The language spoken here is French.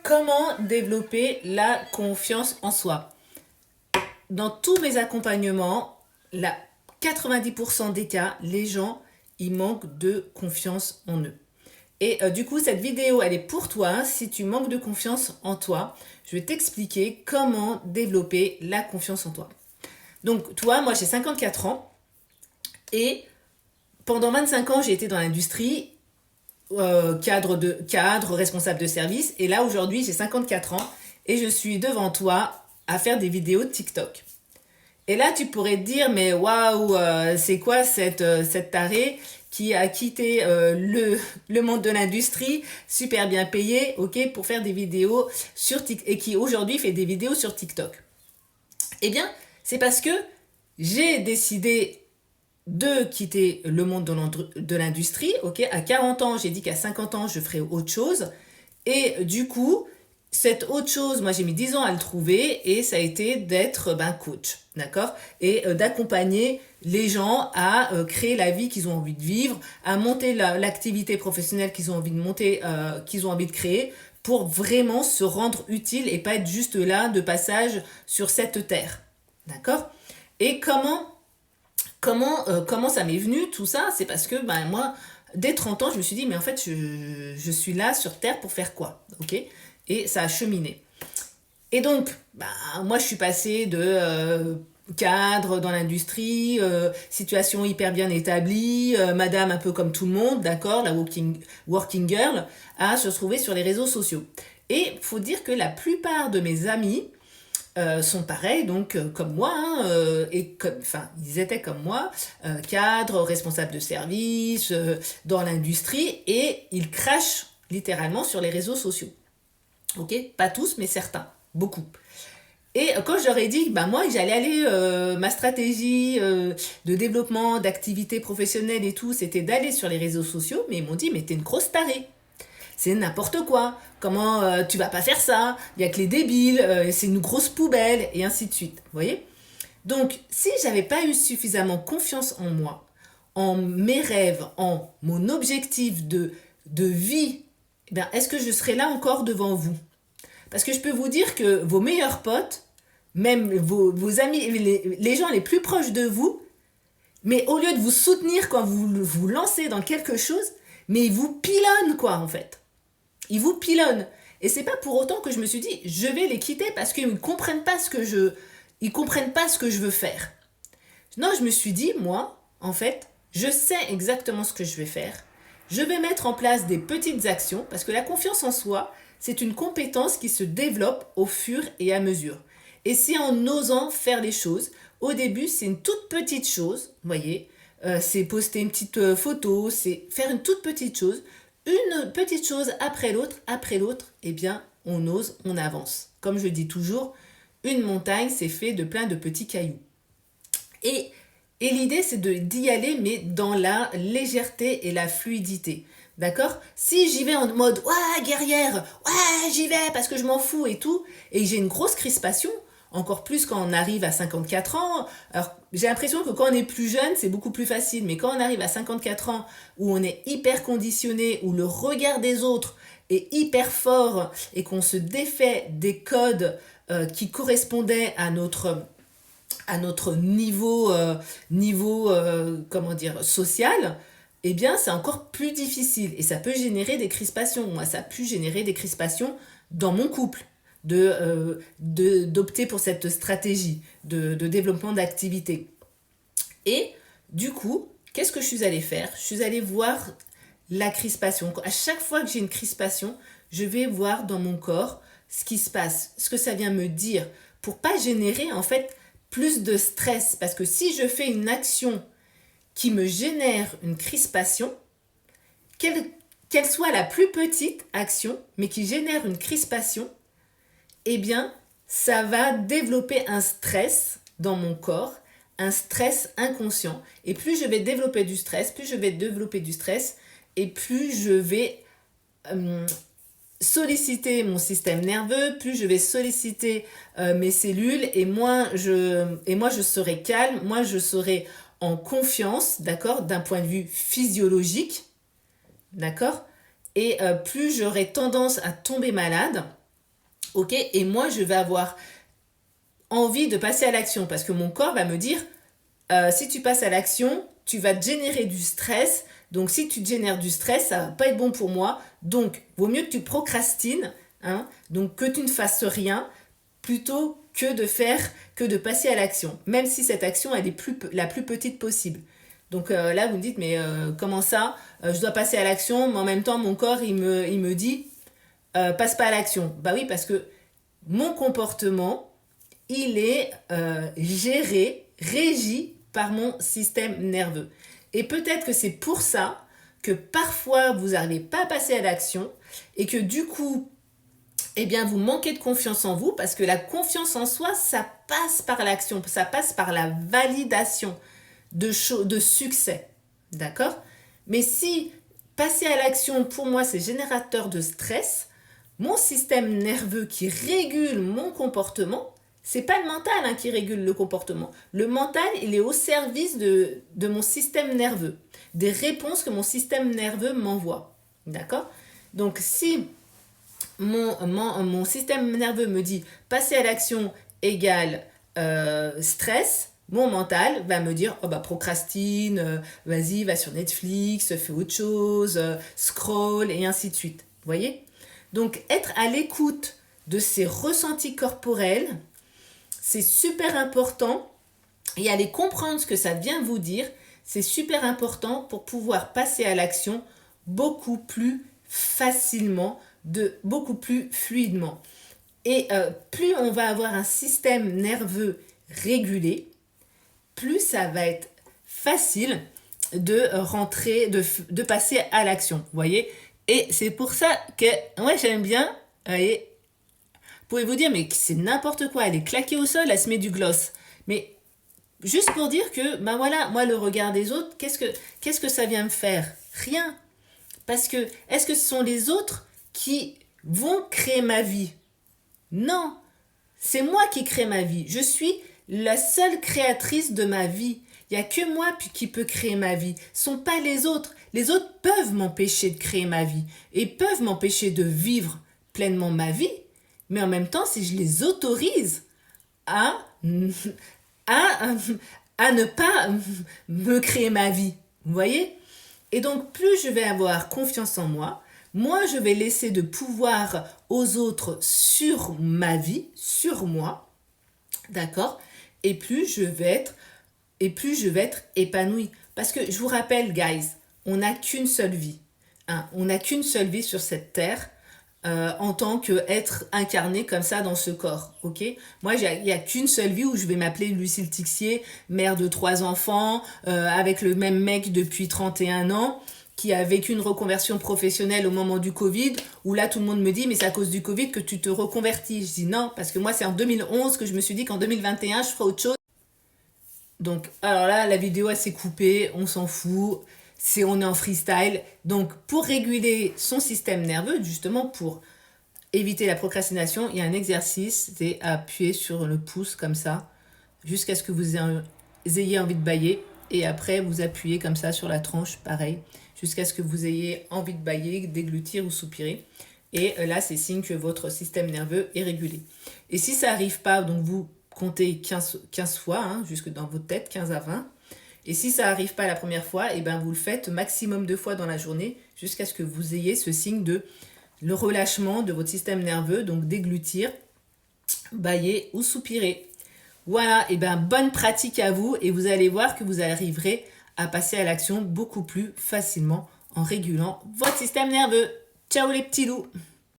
Comment développer la confiance en soi? Dans tous mes accompagnements, 90% des cas, les gens, ils manquent de confiance en eux. Et du coup, cette vidéo, elle est pour toi. Si tu manques de confiance en toi, je vais t'expliquer comment développer la confiance en toi. Donc, toi, moi, j'ai 54 ans et pendant 25 ans, j'ai été dans l'industrie, cadre, responsable de service. Et là, aujourd'hui, j'ai 54 ans et je suis devant toi à faire des vidéos de TikTok. Et là, tu pourrais te dire, mais waouh, c'est quoi cette tarée qui a quitté le monde de l'industrie, super bien payé, ok, pour faire des vidéos sur TikTok, et qui aujourd'hui fait des vidéos sur TikTok. Eh bien, c'est parce que j'ai décidé de quitter le monde de l'industrie, ok. À 40 ans, j'ai dit qu'à 50 ans, je ferais autre chose. Et du coup, cette autre chose, moi j'ai mis 10 ans à le trouver et ça a été d'être coach, d'accord? Et d'accompagner les gens à créer la vie qu'ils ont envie de vivre, à monter l'activité professionnelle qu'ils ont envie de monter, qu'ils ont envie de créer pour vraiment se rendre utile et pas être juste là de passage sur cette terre, d'accord? Et comment ça m'est venu tout ça? C'est parce que moi, dès 30 ans, je me suis dit, mais en fait, je suis là sur Terre pour faire quoi? Ok. Et ça a cheminé. Et donc, moi, je suis passée de cadre dans l'industrie, situation hyper bien établie, madame un peu comme tout le monde, d'accord, la working girl, à se retrouver sur les réseaux sociaux. Et il faut dire que la plupart de mes amis, sont pareils, donc comme moi, hein, ils étaient comme moi, cadres, responsables de service, dans l'industrie, et ils crachent littéralement sur les réseaux sociaux. Ok, pas tous, mais certains, beaucoup. Et quand je leur ai dit que moi j'allais aller, ma stratégie de développement, d'activité professionnelle et tout, c'était d'aller sur les réseaux sociaux, mais ils m'ont dit, mais t'es une grosse tarée. C'est n'importe quoi. Comment tu vas pas faire ça? Il y a que les débiles, c'est une grosse poubelle, et ainsi de suite. Vous voyez? Donc, si j'avais pas eu suffisamment confiance en moi, en mes rêves, en mon objectif de vie, est-ce que je serais là encore devant vous? Parce que je peux vous dire que vos meilleurs potes, même vos amis, les gens les plus proches de vous, mais au lieu de vous soutenir quand vous vous lancez dans quelque chose, mais ils vous pilonnent quoi en fait. Ils vous pilonnent. Et c'est pas pour autant que je me suis dit, je vais les quitter parce qu'ils ne comprennent pas ils comprennent pas ce que je veux faire. Non, je me suis dit, moi, en fait, je sais exactement ce que je vais faire. Je vais mettre en place des petites actions parce que la confiance en soi, c'est une compétence qui se développe au fur et à mesure. Et c'est en osant faire les choses. Au début, c'est une toute petite chose, vous voyez, c'est poster une petite photo, c'est faire une toute petite chose. Une petite chose après l'autre, eh bien, on ose, on avance. Comme je dis toujours, une montagne, c'est fait de plein de petits cailloux. Et l'idée, c'est d'y aller, mais dans la légèreté et la fluidité. D'accord? Si j'y vais en mode, ouais, guerrière, ouais, j'y vais parce que je m'en fous et tout, et j'ai une grosse crispation, encore plus quand on arrive à 54 ans. Alors, j'ai l'impression que quand on est plus jeune, c'est beaucoup plus facile, mais quand on arrive à 54 ans, où on est hyper conditionné, où le regard des autres est hyper fort, et qu'on se défait des codes qui correspondaient à notre niveau comment dire, social, eh bien, c'est encore plus difficile. Et ça peut générer des crispations. Moi, ça a pu générer des crispations dans mon couple, d'opter pour cette stratégie de développement d'activité. Et du coup, qu'est-ce que je suis allée faire? Je suis allée voir la crispation. À chaque fois que j'ai une crispation, je vais voir dans mon corps ce qui se passe, ce que ça vient me dire, pour pas générer en fait plus de stress. Parce que si je fais une action qui me génère une crispation, qu'elle soit la plus petite action, mais qui génère une crispation, eh bien, ça va développer un stress dans mon corps, un stress inconscient. Et plus je vais développer du stress, et plus je vais solliciter mon système nerveux, plus je vais solliciter mes cellules, et moi je serai calme, moi je serai en confiance, d'accord, d'un point de vue physiologique, d'accord, et plus j'aurai tendance à tomber malade, Ok, et moi, je vais avoir envie de passer à l'action parce que mon corps va me dire, si tu passes à l'action, tu vas générer du stress. Donc, si tu génères du stress, ça va pas être bon pour moi. Donc, vaut mieux que tu procrastines, hein, donc que tu ne fasses rien plutôt que de passer à l'action, même si cette action elle est la plus petite possible. Donc là, vous me dites, mais comment ça je dois passer à l'action, mais en même temps, mon corps, il me dit, passe pas à l'action. Bah oui, parce que mon comportement, il est géré, régi par mon système nerveux. Et peut-être que c'est pour ça que parfois vous n'arrivez pas à passer à l'action et que du coup, eh bien, vous manquez de confiance en vous parce que la confiance en soi, ça passe par l'action, ça passe par la validation de succès. D'accord? Mais si passer à l'action, pour moi, c'est générateur de stress, mon système nerveux qui régule mon comportement, c'est pas le mental hein, qui régule le comportement. Le mental, il est au service de mon système nerveux, des réponses que mon système nerveux m'envoie. D'accord? Donc, si mon système nerveux me dit passer à l'action égale stress, mon mental va me dire oh bah procrastine, vas-y, va sur Netflix, fais autre chose, scroll et ainsi de suite. Vous voyez? Donc être à l'écoute de ces ressentis corporels, c'est super important et aller comprendre ce que ça vient vous dire, c'est super important pour pouvoir passer à l'action beaucoup plus facilement, beaucoup plus fluidement. Et plus on va avoir un système nerveux régulé, plus ça va être facile de rentrer, de passer à l'action. Vous voyez? Et c'est pour ça que moi j'aime bien. Vous voyez, pouvez-vous dire, mais c'est n'importe quoi, elle est claquée au sol, elle se met du gloss. Mais juste pour dire que, ben voilà, moi le regard des autres, qu'est-ce que ça vient me faire? Rien. Parce que, est-ce que ce sont les autres qui vont créer ma vie? Non, c'est moi qui crée ma vie. Je suis la seule créatrice de ma vie. Il n'y a que moi qui peut créer ma vie. Ce ne sont pas les autres. Les autres peuvent m'empêcher de créer ma vie et peuvent m'empêcher de vivre pleinement ma vie. Mais en même temps, si je les autorise à, à, à ne pas me créer ma vie, vous voyez? Et donc, plus je vais avoir confiance en moi, moins je vais laisser de pouvoir aux autres sur ma vie, sur moi, d'accord? Et plus je vais être épanouie. Parce que je vous rappelle, guys, on n'a qu'une seule vie. Hein, on n'a qu'une seule vie sur cette terre en tant qu'être incarné comme ça dans ce corps, ok? Moi, il n'y a qu'une seule vie où je vais m'appeler Lucille Tixier, mère de 3 enfants, avec le même mec depuis 31 ans, qui a vécu une reconversion professionnelle au moment du Covid, où là, tout le monde me dit, mais c'est à cause du Covid que tu te reconvertis. Je dis non, parce que moi, c'est en 2011 que je me suis dit qu'en 2021, je ferai autre chose. Donc, alors là, la vidéo, elle s'est coupée, on s'en fout, on est en freestyle. Donc, pour réguler son système nerveux, justement, pour éviter la procrastination, il y a un exercice, c'est appuyer sur le pouce comme ça, jusqu'à ce que vous ayez envie de bâiller. Et après, vous appuyez comme ça sur la tranche, pareil, jusqu'à ce que vous ayez envie de bâiller, déglutir ou soupirer. Et là, c'est signe que votre système nerveux est régulé. Et si ça n'arrive pas, donc vous comptez 15 fois, hein, jusque dans votre tête, 15 à 20. Et si ça n'arrive pas la première fois, et ben vous le faites maximum 2 fois dans la journée, jusqu'à ce que vous ayez ce signe de le relâchement de votre système nerveux, donc déglutir, bâiller ou soupirer. Voilà, et ben bonne pratique à vous et vous allez voir que vous arriverez à passer à l'action beaucoup plus facilement en régulant votre système nerveux. Ciao les petits loups!